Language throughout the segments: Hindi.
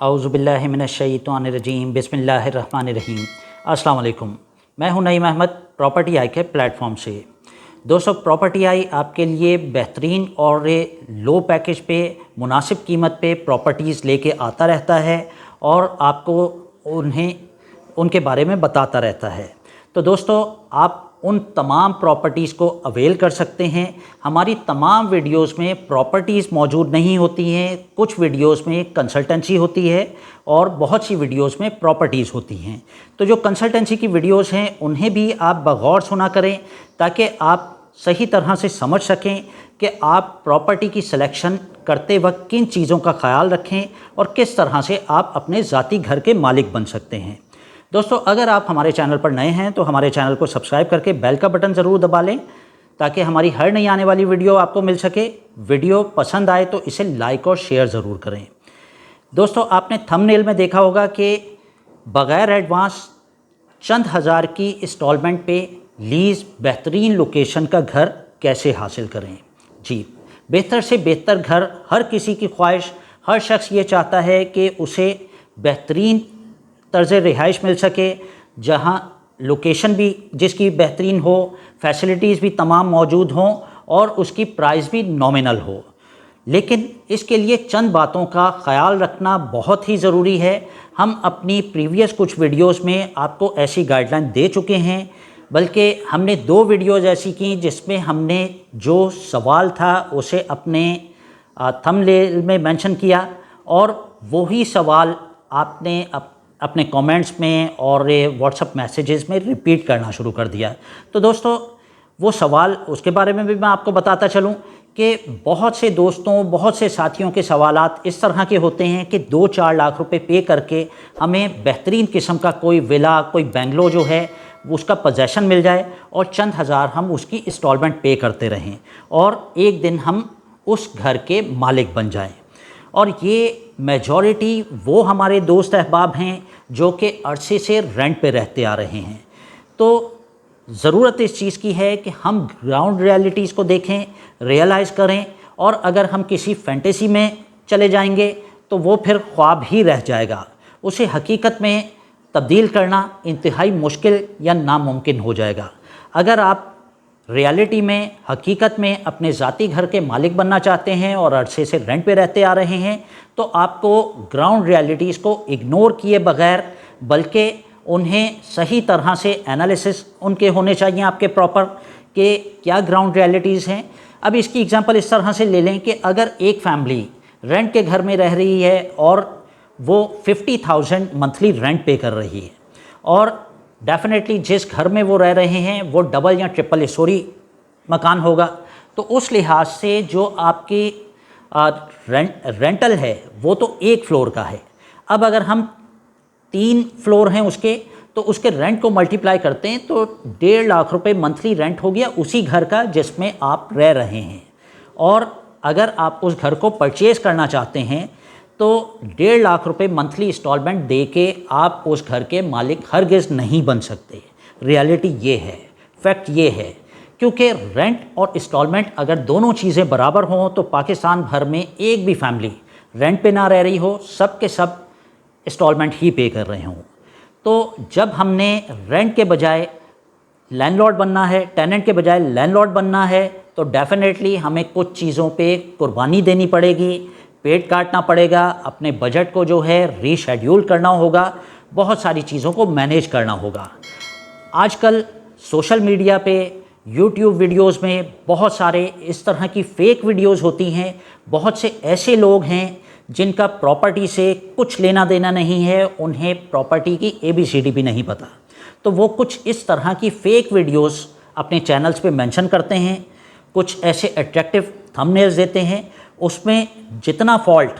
औज़ुबिल्लाहि मिनश्शैतानिर्रजीम बिस्मिल्लाहिर्रहमानिर्रहीम। अस्सलाम वालेकुम। मैं हूं नईम अहमद, प्रॉपर्टी आई के प्लेटफॉर्म से। दोस्तों, प्रॉपर्टी आई आपके लिए बेहतरीन और लो पैकेज पे मुनासिब कीमत पे प्रॉपर्टीज़ लेके आता रहता है और आपको उनके बारे में बताता रहता है। तो दोस्तों, आप उन तमाम प्रॉपर्टीज़ को अवेल कर सकते हैं। हमारी तमाम वीडियोस में प्रॉपर्टीज़ मौजूद नहीं होती हैं, कुछ वीडियोस में कंसल्टेंसी होती है और बहुत सी वीडियोस में प्रॉपर्टीज़ होती हैं। तो जो कंसल्टेंसी की वीडियोस हैं उन्हें भी आप बगौर सुना करें ताकि आप सही तरह से समझ सकें कि आप प्रॉपर्टी की सिलेक्शन करते वक्त किन चीज़ों का ख्याल रखें और किस तरह से आप अपने ज़ाती घर के मालिक बन सकते हैं। दोस्तों, अगर आप हमारे चैनल पर नए हैं तो हमारे चैनल को सब्सक्राइब करके बेल का बटन ज़रूर दबा लें ताकि हमारी हर नई आने वाली वीडियो आपको मिल सके। वीडियो पसंद आए तो इसे लाइक और शेयर ज़रूर करें। दोस्तों, आपने थंबनेल में देखा होगा कि बग़ैर एडवांस चंद हज़ार की इंस्टॉलमेंट पे लीज़ बेहतरीन लोकेशन का घर कैसे हासिल करें। जी, बेहतर से बेहतर घर हर किसी की ख्वाहिश, हर शख्स ये चाहता है कि उसे बेहतरीन तर्ज़ रिहाइश मिल सके, जहाँ लोकेशन भी जिसकी बेहतरीन हो, फैसिलिटीज़ भी तमाम मौजूद हों और उसकी प्राइस भी नॉमिनल हो। लेकिन इसके लिए चंद बातों का ख्याल रखना बहुत ही ज़रूरी है। हम अपनी प्रीवियस कुछ वीडियोस में आपको ऐसी गाइडलाइन दे चुके हैं, बल्कि हमने 2 वीडियोज़ ऐसी की जिसमें हमने जो सवाल था उसे अपने थंबनेल में मेंशन किया और वही सवाल आपने अपने कमेंट्स में और व्हाट्सएप मैसेजेस में रिपीट करना शुरू कर दिया। तो दोस्तों, वो सवाल, उसके बारे में भी मैं आपको बताता चलूं कि बहुत से दोस्तों, बहुत से साथियों के सवालात इस तरह के होते हैं कि 2-4 लाख रुपए पे करके हमें बेहतरीन किस्म का कोई विला, कोई बंगलो जो है उसका पोजेसन मिल जाए और चंद हज़ार हम उसकी इंस्टॉलमेंट पे करते रहें और एक दिन हम उस घर के मालिक बन जाएं। और ये मेजॉरिटी वो हमारे दोस्त अहबाब हैं जो कि अरसे से रेंट पे रहते आ रहे हैं। तो ज़रूरत इस चीज़ की है कि हम ग्राउंड रियलिटीज़ को देखें, रियलाइज़ करें, और अगर हम किसी फैंटेसी में चले जाएंगे तो वो फिर ख्वाब ही रह जाएगा। उसे हकीकत में तब्दील करना इंतहाई मुश्किल या नामुमकिन हो जाएगा। अगर आप रियलिटी में, हकीकत में अपने ज़ाती घर के मालिक बनना चाहते हैं और अरसे से रेंट पे रहते आ रहे हैं तो आपको ग्राउंड रियलिटीज़ को इग्नोर किए बगैर, बल्कि उन्हें सही तरह से एनालिसिस उनके होने चाहिए आपके प्रॉपर कि क्या ग्राउंड रियलिटीज़ हैं। अब इसकी एग्जांपल इस तरह से ले लें कि अगर एक फैमिली रेंट के घर में रह रही है और वो 50,000 मंथली रेंट पे कर रही है और डेफिनेटली जिस घर में वो रह रहे हैं वो डबल या ट्रिपल स्टोरी मकान होगा, तो उस लिहाज से जो आपकी रेंटल है वो तो 1 फ्लोर का है। अब अगर हम 3 फ्लोर हैं उसके, तो उसके रेंट को मल्टीप्लाई करते हैं तो 1.5 लाख रुपए मंथली रेंट हो गया उसी घर का जिसमें आप रह रहे हैं। और अगर आप उस घर को परचेज़ करना चाहते हैं तो 1.5 लाख रुपए मंथली इंस्टॉलमेंट दे के आप उस घर के मालिक हरगिज़ नहीं बन सकते। रियलिटी ये है, फैक्ट ये है, क्योंकि रेंट और इंस्टॉलमेंट अगर दोनों चीज़ें बराबर हों तो पाकिस्तान भर में एक भी फैमिली रेंट पे ना रह रही हो, सब के सब इंस्टॉलमेंट ही पे कर रहे हों। तो जब हमने रेंट के बजाय लैंडलॉर्ड बनना है, टेनेंट के बजाय लैंडलॉर्ड बनना है, तो डेफिनेटली हमें कुछ चीज़ों पे कुर्बानी देनी पड़ेगी, पेट काटना पड़ेगा, अपने बजट को जो है रीशेड्यूल करना होगा, बहुत सारी चीज़ों को मैनेज करना होगा। आजकल सोशल मीडिया पे, यूट्यूब वीडियोस में बहुत सारे इस तरह की फ़ेक वीडियोस होती हैं। बहुत से ऐसे लोग हैं जिनका प्रॉपर्टी से कुछ लेना देना नहीं है, उन्हें प्रॉपर्टी की ABCD भी नहीं पता, तो वो कुछ इस तरह की फ़ेक वीडियोस अपने चैनल्स पे मेंशन करते हैं, कुछ ऐसे अट्रैक्टिव थंबनेल्स देते हैं। उसमें जितना फॉल्ट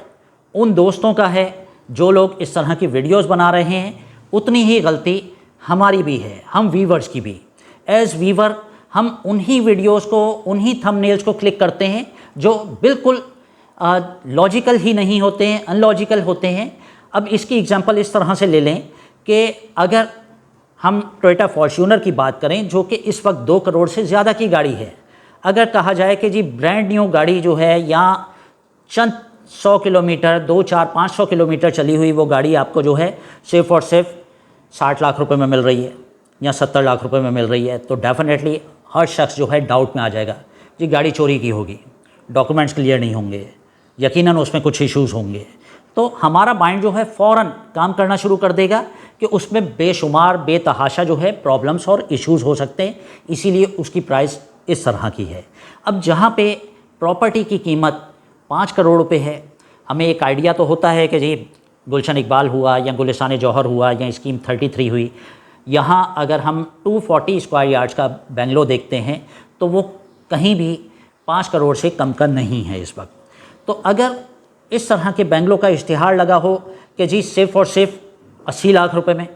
उन दोस्तों का है जो लोग इस तरह की वीडियोस बना रहे हैं, उतनी ही गलती हमारी भी है, हम वीवर्स की भी। एज़ वीवर हम उन्हीं वीडियोस को, उन्हीं थंबनेल्स को क्लिक करते हैं जो बिल्कुल लॉजिकल ही नहीं होते हैं, अनलॉजिकल होते हैं। अब इसकी एग्जांपल इस तरह से ले लें कि अगर हम टोयोटा फॉर्च्यूनर की बात करें जो कि इस वक्त 2 करोड़ से ज़्यादा की गाड़ी है, अगर कहा जाए कि जी ब्रांड न्यू गाड़ी जो है या चंद 100 किलोमीटर 2, 4, 500 किलोमीटर चली हुई वो गाड़ी आपको जो है सिर्फ़ और सिर्फ 60 लाख रुपए में मिल रही है या 70 लाख रुपए में मिल रही है, तो डेफ़िनेटली हर शख्स जो है डाउट में आ जाएगा कि गाड़ी चोरी की होगी, डॉक्यूमेंट्स क्लियर नहीं होंगे, यकीनन उसमें कुछ इश्यूज़ होंगे। तो हमारा माइंड जो है फ़ौरन काम करना शुरू कर देगा कि उसमें बेशुमार बेतहाशा जो है प्रॉब्लम्स और इश्यूज़ हो सकते हैं, इसीलिए उसकी प्राइस इस तरह की है। अब जहाँ पे प्रॉपर्टी की कीमत 5 करोड़ रुपए है, हमें एक आइडिया तो होता है कि जी गुलशन इकबाल हुआ या गुलिस्तान जौहर हुआ या स्कीम 33 हुई। यहाँ अगर हम 240 स्क्वायर यार्ड्स का बेंगलो देखते हैं तो वो कहीं भी 5 करोड़ से कम का नहीं है इस वक्त। तो अगर इस तरह के बेंगलो का इश्तिहार लगा हो कि जी सिर्फ़ और सिर्फ 80 लाख रुपए में,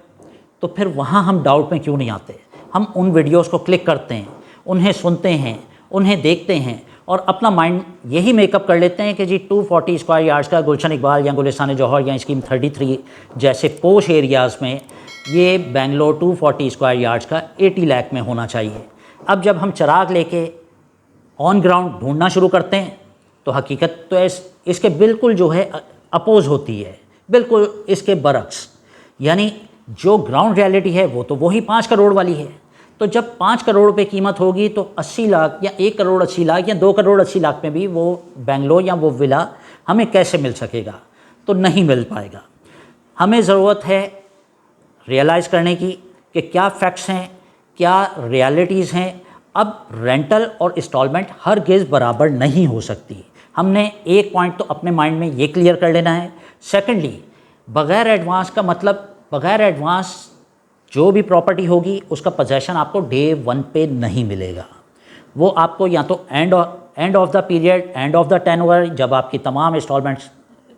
तो फिर वहाँ हम डाउट में क्यों नहीं आते। हम उन वीडियोस को क्लिक करते हैं, उन्हें सुनते हैं, उन्हें देखते हैं और अपना माइंड यही मेकअप कर लेते हैं कि जी 240 स्क्वायर यार्ड्स का गुलशन इकबाल या गुलिस्तान जौहर या स्कीम 33 जैसे पोश एरियाज़ में ये बेंगलो 240 स्क्वायर यार्ड्स का 80 लाख में होना चाहिए। अब जब हम चिराग लेके ऑन ग्राउंड ढूंढना शुरू करते हैं तो हकीकत तो इसके बिल्कुल जो है अपोज़ होती है, बिल्कुल इसके बरक्स। यानी जो ग्राउंड रियलिटी है वो तो वही 5 करोड़ वाली है। तो जब 5 करोड़ रुपए कीमत होगी तो 80 लाख या 1 करोड़ 80 लाख या 2 करोड़ 80 लाख में भी वो बेंगलो या वो विला हमें कैसे मिल सकेगा? तो नहीं मिल पाएगा। हमें ज़रूरत है रियलाइज़ करने की कि क्या फैक्ट्स हैं, क्या रियलिटीज़ हैं। अब रेंटल और इंस्टॉलमेंट हरगिज़ बराबर नहीं हो सकती। हमने एक पॉइंट तो अपने माइंड में ये क्लियर कर लेना है। सेकेंडली, बग़ैर एडवांस का मतलब बग़ैर एडवांस जो भी प्रॉपर्टी होगी उसका पोजेसन आपको डे 1 पे नहीं मिलेगा। वो आपको या तो end of the period, end of the tenure, जब आपकी तमाम इंस्टॉलमेंट्स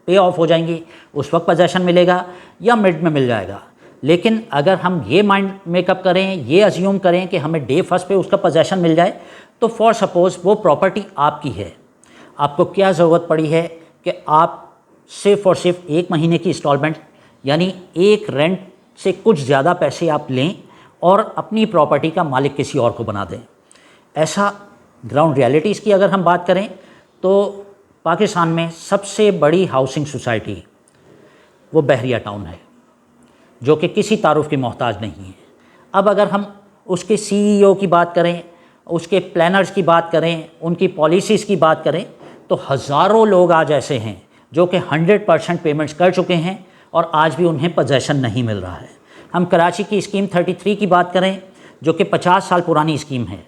पे ऑफ हो जाएंगी उस वक्त पोजेसन मिलेगा, या मिड में मिल जाएगा। लेकिन अगर हम ये माइंड मेकअप करें, ये अज्यूम करें कि हमें डे फर्स्ट पे उसका पोजेसन मिल जाए, तो फॉर सपोज़ वो प्रॉपर्टी आपकी है, आपको क्या ज़रूरत पड़ी है कि आप सिर्फ़ और सिर्फ 1 महीने की इंस्टॉलमेंट यानी एक रेंट से कुछ ज़्यादा पैसे आप लें और अपनी प्रॉपर्टी का मालिक किसी और को बना दें। ऐसा ग्राउंड रियलिटीज़ की अगर हम बात करें तो पाकिस्तान में सबसे बड़ी हाउसिंग सोसाइटी वो बहरिया टाउन है, जो कि किसी तारुफ की मोहताज नहीं है। अब अगर हम उसके CEO की बात करें, उसके प्लानर्स की बात करें, उनकी पॉलिसीज़ की बात करें, तो हज़ारों लोग आज ऐसे हैं जो कि 100% पेमेंट्स कर चुके हैं और आज भी उन्हें पोजेसन नहीं मिल रहा है। हम कराची की स्कीम 33 की बात करें जो कि 50 साल पुरानी स्कीम है।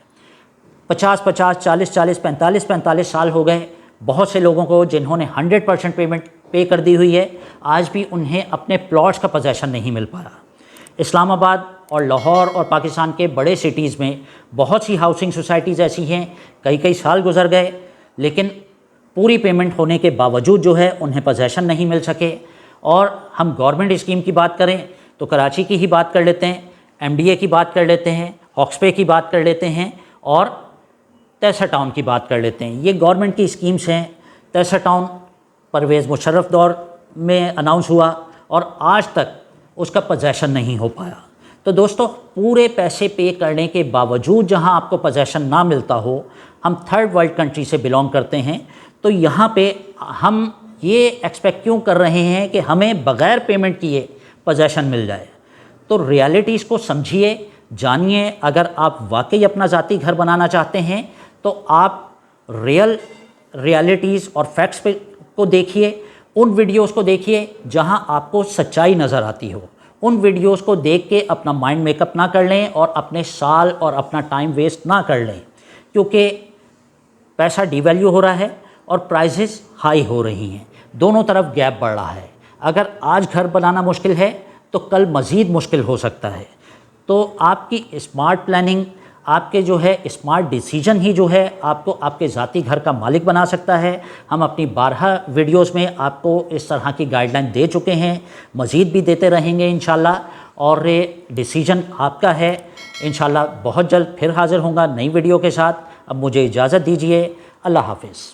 50-50, 40-40, 45-45 साल हो गए बहुत से लोगों को जिन्होंने 100% पेमेंट पे कर दी हुई है, आज भी उन्हें अपने प्लॉट्स का पोजेसन नहीं मिल पाया। इस्लामाबाद और लाहौर और पाकिस्तान के बड़े सिटीज़ में बहुत सी हाउसिंग सोसाइटीज़ ऐसी हैं, कई साल गुजर गए लेकिन पूरी पेमेंट होने के बावजूद जो है उन्हें पोजेसन नहीं मिल सके। और हम गवर्नमेंट स्कीम की बात करें तो कराची की ही बात कर लेते हैं, MDA की बात कर लेते हैं, हॉक्सपे की बात कर लेते हैं और तैसा टाउन की बात कर लेते हैं। ये गवर्नमेंट की स्कीम्स हैं। तैसा टाउन परवेज़ मुशर्रफ दौर में अनाउंस हुआ और आज तक उसका पोजेसन नहीं हो पाया। तो दोस्तों, पूरे पैसे पे करने के बावजूद जहां आपको पोजेसन ना मिलता हो, हम थर्ड वर्ल्ड कंट्री से बिलोंग करते हैं, तो यहाँ पे हम ये एक्सपेक्ट क्यों कर रहे हैं कि हमें बग़ैर पेमेंट किए पोजेसन मिल जाए? तो रियलिटीज़ को समझिए, जानिए। अगर आप वाकई अपना ज़ाती घर बनाना चाहते हैं तो आप रियलिटीज़ और फैक्ट्स को देखिए, उन वीडियोस को देखिए जहां आपको सच्चाई नज़र आती हो। उन वीडियोस को देख के अपना माइंड मेकअप ना कर लें और अपने साल और अपना टाइम वेस्ट ना कर लें, क्योंकि पैसा डिवैल्यू हो रहा है और प्राइसेस हाई हो रही हैं। दोनों तरफ गैप बढ़ रहा है। अगर आज घर बनाना मुश्किल है तो कल मज़ीद मुश्किल हो सकता है। तो आपकी स्मार्ट प्लानिंग, आपके जो है स्मार्ट डिसीजन ही जो है आपको आपके ज़ाती घर का मालिक बना सकता है। हम अपनी 12 वीडियोस में आपको इस तरह की गाइडलाइन दे चुके हैं, मज़ीद भी देते रहेंगे इंशाल्लाह, और ये डिसीजन आपका है। इंशाल्लाह बहुत जल्द फिर हाज़िर होऊंगा नई वीडियो के साथ। अब मुझे इजाज़त दीजिए। अल्लाह हाफ़िज़।